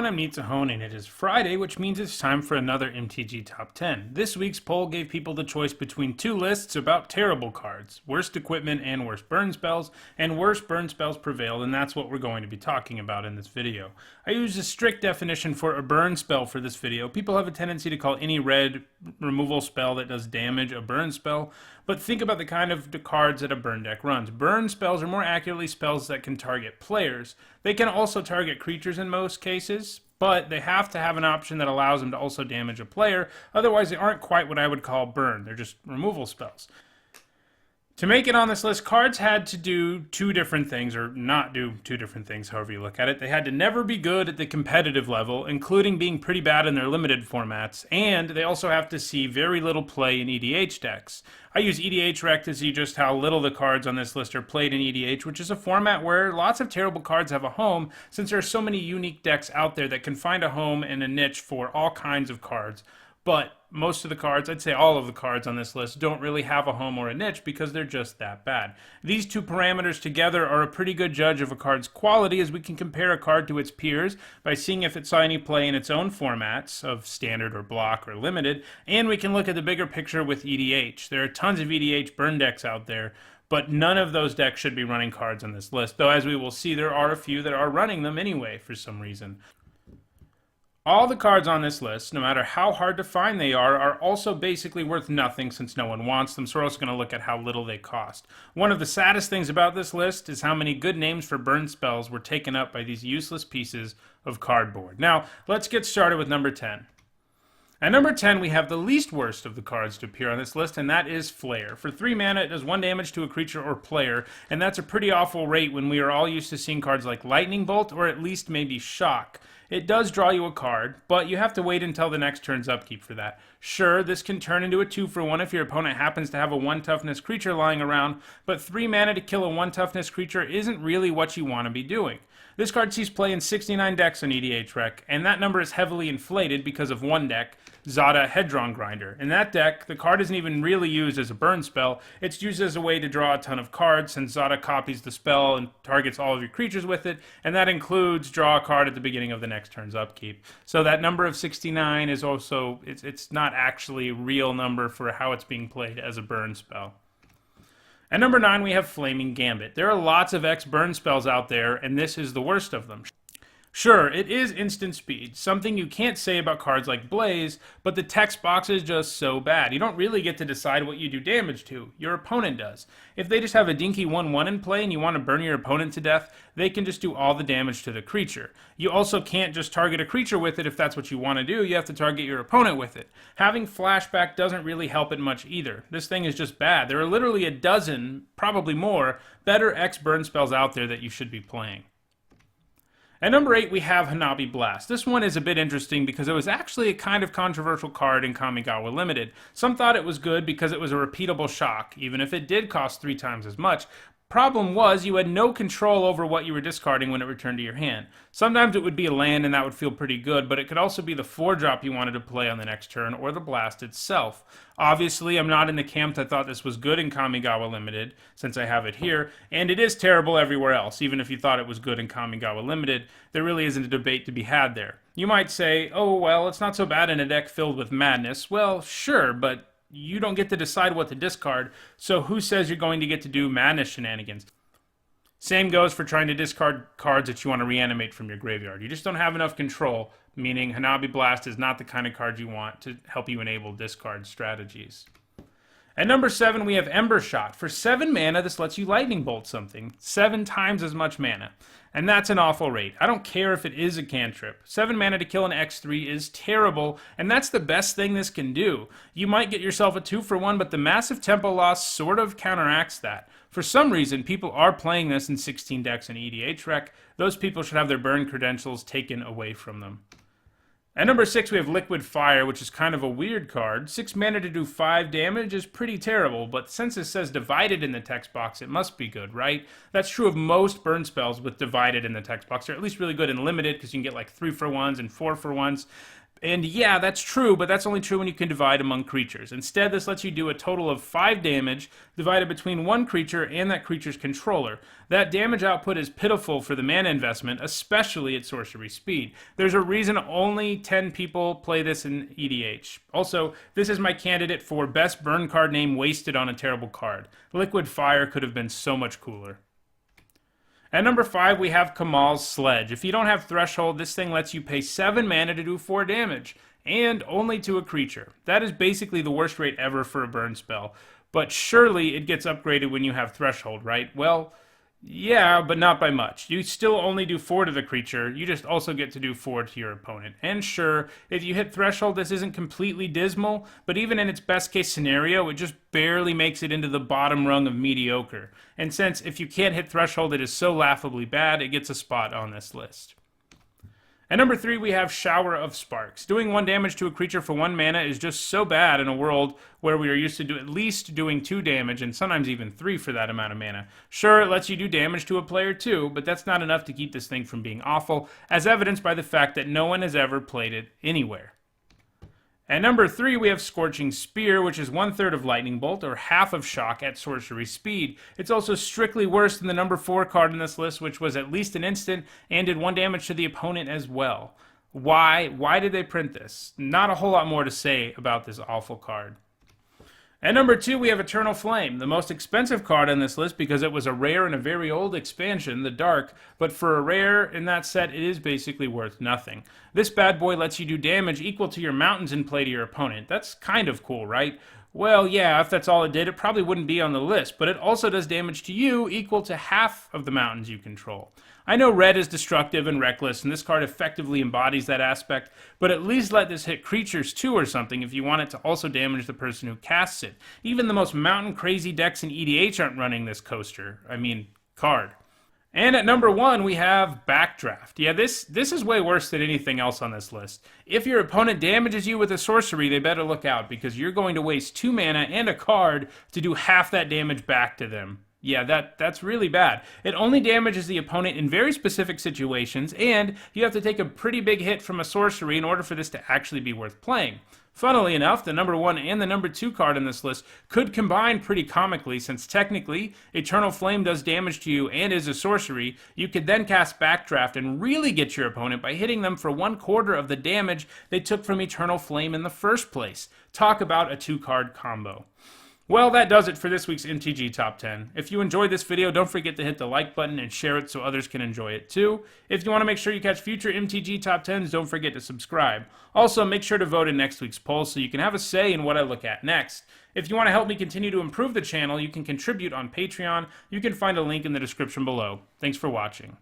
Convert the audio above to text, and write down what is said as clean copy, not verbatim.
I'm Neat Zahone, and it is Friday, which means it's time for another MTG Top 10. This week's poll gave people the choice between two lists about terrible cards, worst equipment and worst burn spells, and worst burn spells prevailed, and that's what we're going to be talking about in this video. I used a strict definition for a burn spell for this video. People have a tendency to call any red removal spell that does damage a burn spell, but think about the kind of cards that a burn deck runs. Burn spells are more accurately spells that can target players. They can also target creatures in most cases, but they have to have an option that allows them to also damage a player. Otherwise, they aren't quite what I would call burn. They're just removal spells. To make it on this list, cards had to do two different things, or not do two different things, however you look at it. They had to never be good at the competitive level, including being pretty bad in their limited formats, and they also have to see very little play in EDH decks. I use EDH Rec to see just how little the cards on this list are played in EDH, which is a format where lots of terrible cards have a home, since there are so many unique decks out there that can find a home and a niche for all kinds of cards. But most of the cards, I'd say all of the cards on this list, don't really have a home or a niche because they're just that bad. These two parameters together are a pretty good judge of a card's quality, as we can compare a card to its peers by seeing if it saw any play in its own formats of standard or block or limited, and we can look at the bigger picture with EDH. There are tons of EDH burn decks out there, but none of those decks should be running cards on this list, though as we will see, there are a few that are running them anyway for some reason. All the cards on this list, no matter how hard to find they are also basically worth nothing since no one wants them, so we're also going to look at how little they cost. One of the saddest things about this list is how many good names for burn spells were taken up by these useless pieces of cardboard. Now, let's get started with number 10. At number 10, we have the least worst of the cards to appear on this list, and that is Flare. For 3 mana, it does 1 damage to a creature or player, and that's a pretty awful rate when we are all used to seeing cards like Lightning Bolt, or at least maybe Shock. It does draw you a card, but you have to wait until the next turn's upkeep for that. Sure, this can turn into a 2-for-1 if your opponent happens to have a 1 toughness creature lying around, but 3 mana to kill a 1 toughness creature isn't really what you want to be doing. This card sees play in 69 decks on EDH Rec, and that number is heavily inflated because of one deck, Zada Hedron Grinder. In that deck, the card isn't even really used as a burn spell, it's used as a way to draw a ton of cards, since Zada copies the spell and targets all of your creatures with it, and that includes draw a card at the beginning of the next turn's upkeep. So that number of 69 is also, it's not actually a real number for how it's being played as a burn spell. At number 9, we have Flaming Gambit. There are lots of X burn spells out there, and this is the worst of them. Sure, it is instant speed, something you can't say about cards like Blaze, but the text box is just so bad. You don't really get to decide what you do damage to. Your opponent does. If they just have a dinky 1/1 in play and you want to burn your opponent to death, they can just do all the damage to the creature. You also can't just target a creature with it if that's what you want to do. You have to target your opponent with it. Having flashback doesn't really help it much either. This thing is just bad. There are literally a dozen, probably more, better X burn spells out there that you should be playing. At number 8, we have Hanabi Blast. This one is a bit interesting because it was actually a kind of controversial card in Kamigawa Limited. Some thought it was good because it was a repeatable shock, even if it did cost 3 times as much. Problem was, you had no control over what you were discarding when it returned to your hand. Sometimes it would be a land and that would feel pretty good, but it could also be the 4-drop you wanted to play on the next turn, or the blast itself. Obviously, I'm not in the camp that thought this was good in Kamigawa Limited, since I have it here, and it is terrible everywhere else. Even if you thought it was good in Kamigawa Limited, there really isn't a debate to be had there. You might say, oh well, it's not so bad in a deck filled with madness. Well, sure, but you don't get to decide what to discard, so who says you're going to get to do madness shenanigans? Same goes for trying to discard cards that you want to reanimate from your graveyard. You just don't have enough control, meaning Hanabi Blast is not the kind of card you want to help you enable discard strategies. At number 7, we have Ember Shot. For 7 mana, this lets you Lightning Bolt something. 7 times as much mana. And that's an awful rate. I don't care if it is a cantrip. 7 mana to kill an X3 is terrible, and that's the best thing this can do. You might get yourself a 2-for-1, but the massive tempo loss sort of counteracts that. For some reason, people are playing this in 16 decks in EDH Rec. Those people should have their burn credentials taken away from them. At number 6, we have Liquid Fire, which is kind of a weird card. 6 mana to do 5 damage is pretty terrible, but since it says divided in the text box, it must be good, right? That's true of most burn spells with divided in the text box. They're at least really good in limited, because you can get like 3-for-1s and 4-for-1s. And yeah, that's true, but that's only true when you can divide among creatures. Instead, this lets you do a total of 5 damage divided between one creature and that creature's controller. That damage output is pitiful for the mana investment, especially at sorcery speed. There's a reason only 10 people play this in EDH. Also, this is my candidate for best burn card name wasted on a terrible card. Liquid Fire could have been so much cooler. At number 5, we have Kamal's Sledge. If you don't have Threshold, this thing lets you pay 7 mana to do 4 damage, and only to a creature. That is basically the worst rate ever for a burn spell. But surely it gets upgraded when you have Threshold, right? Well, yeah, but not by much. You still only do 4 to the creature, you just also get to do 4 to your opponent. And sure, if you hit Threshold, this isn't completely dismal, but even in its best case scenario, it just barely makes it into the bottom rung of mediocre. And since if you can't hit Threshold, it is so laughably bad, it gets a spot on this list. At number 3, we have Shower of Sparks. Doing 1 damage to a creature for 1 mana is just so bad in a world where we are used to at least doing 2 damage, and sometimes even 3 for that amount of mana. Sure, it lets you do damage to a player too, but that's not enough to keep this thing from being awful, as evidenced by the fact that no one has ever played it anywhere. At number 3, we have Scorching Spear, which is 1/3 of Lightning Bolt, or half of Shock at sorcery speed. It's also strictly worse than the number 4 card in this list, which was at least an instant and did 1 damage to the opponent as well. Why? Why did they print this? Not a whole lot more to say about this awful card. At number 2, we have Eternal Flame, the most expensive card on this list because it was a rare in a very old expansion, the Dark, but for a rare in that set, it is basically worth nothing. This bad boy lets you do damage equal to your mountains in play to your opponent. That's kind of cool, right? Well, yeah, if that's all it did, it probably wouldn't be on the list, but it also does damage to you equal to half of the mountains you control. I know red is destructive and reckless, and this card effectively embodies that aspect, but at least let this hit creatures too or something if you want it to also damage the person who casts it. Even the most mountain-crazy decks in EDH aren't running this card. And at number 1, we have Backdraft. Yeah, this is way worse than anything else on this list. If your opponent damages you with a sorcery, they better look out, because you're going to waste 2 mana and a card to do half that damage back to them. Yeah, that's really bad. It only damages the opponent in very specific situations, and you have to take a pretty big hit from a sorcery in order for this to actually be worth playing. Funnily enough, the number 1 and the number 2 card in this list could combine pretty comically, since technically, Eternal Flame does damage to you and is a sorcery. You could then cast Backdraft and really get your opponent by hitting them for 1/4 of the damage they took from Eternal Flame in the first place. Talk about a 2-card combo. Well, that does it for this week's MTG Top 10. If you enjoyed this video, don't forget to hit the like button and share it so others can enjoy it too. If you want to make sure you catch future MTG Top 10s, don't forget to subscribe. Also, make sure to vote in next week's poll so you can have a say in what I look at next. If you want to help me continue to improve the channel, you can contribute on Patreon. You can find a link in the description below. Thanks for watching.